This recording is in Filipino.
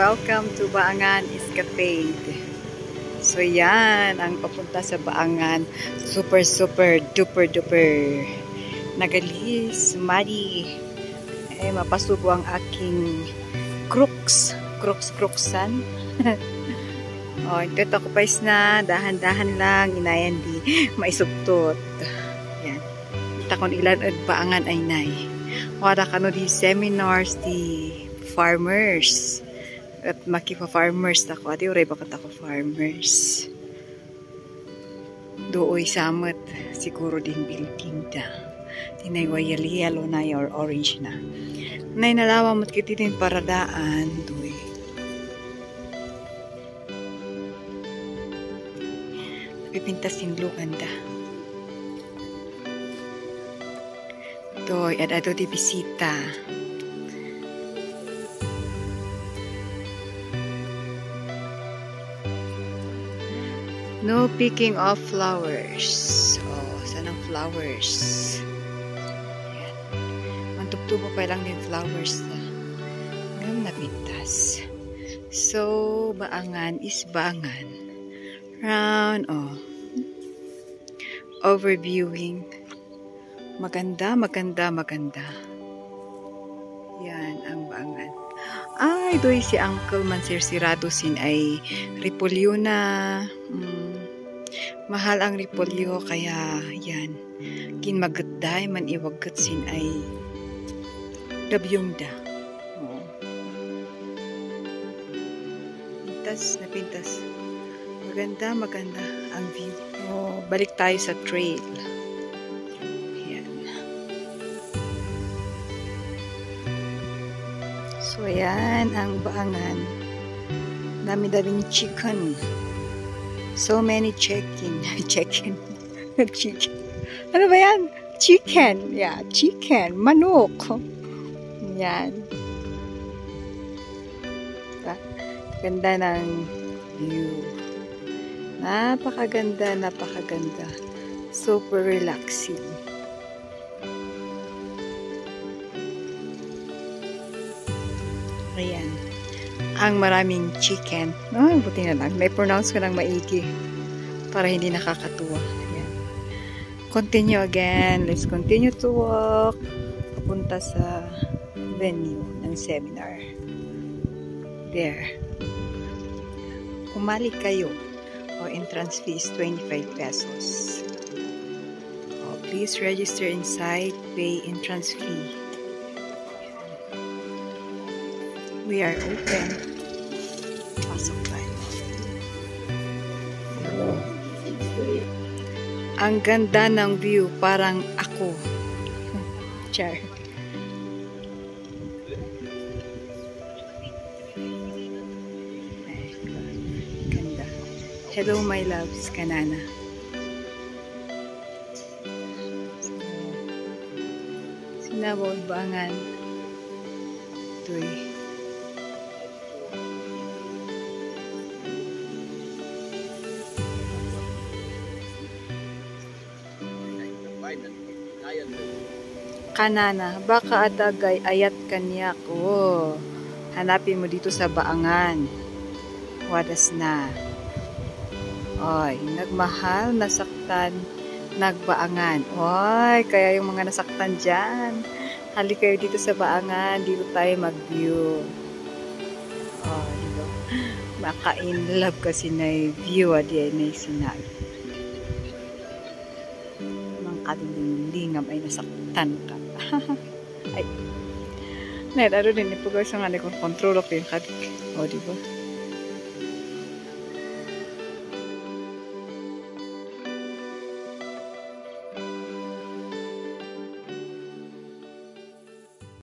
Welcome to Baangan Escapade. So yan, ang papunta sa Baangan. Super duper nagalis, mari. Mapasubo ang aking crooks-crooksan. Ito ko pais na, dahan-dahan lang, inayan di maisubtot. Yan. Ita kon ilan at Baangan ay nay. Wala ka no di seminars di farmers. At makipa-farmers ako. Ati uray bakat ako farmers. Dooy samat. Siguro din building da. Tinayway yellow na or orange na. Nay nalawa mo't kititin paradaan. Doy. Pipintas yung lukan da. Doy. At ato di bisita. No picking of flowers. Oh, saan ang flowers? Ayan. Mantubtubo pa lang din flowers na. Ngayon napintas. So, Baangan is Baangan. Round, overviewing. Maganda. Yan, ang Baangan. Ay, doy si Uncle Mansirsirado sin ay repolyo na. Mahal ang repolyo, kaya yan. Kinmagatday man iwagat sin ay gabyong da. Napintas. Maganda ang view. Balik tayo sa trail. Yan. So, yan ang Baangan. Dami-daming chicken. So many chicken. Ano ba yan? Chicken. Yeah, chicken. Manok. Yan. Ganda ng view. Napakaganda. Super relaxing. Ayan. Ang maraming chicken. Buti na lang. May-pronounce ko ng maigi para hindi nakakatuwa. Ayan. Continue again. Let's continue to walk. Papunta sa venue ng seminar. There. Umali kayo. Entrance fee is 25 pesos. Please register inside. Pay entrance fee. We are open. Pasok tayo. Ang ganda ng view. Parang ako. Char. Ganda. Hello my loves. Kanana. Sinabog Baangan. Ito'y kanana, baka adagay ayat kanyak. Hanapin mo dito sa Baangan. Wadas na. Oy, nagmahal, nasaktan, nagbaangan. Oy, kaya yung mga nasaktan dyan, halik kayo dito sa Baangan. Dito tayo mag-view. Diba? Baka in love kasi na view adi na sinag. Kalilingam ay nasaktan ka. Ay. Net, aro din ipugaw sa nga nagkontrol ako yung kadik. Diba?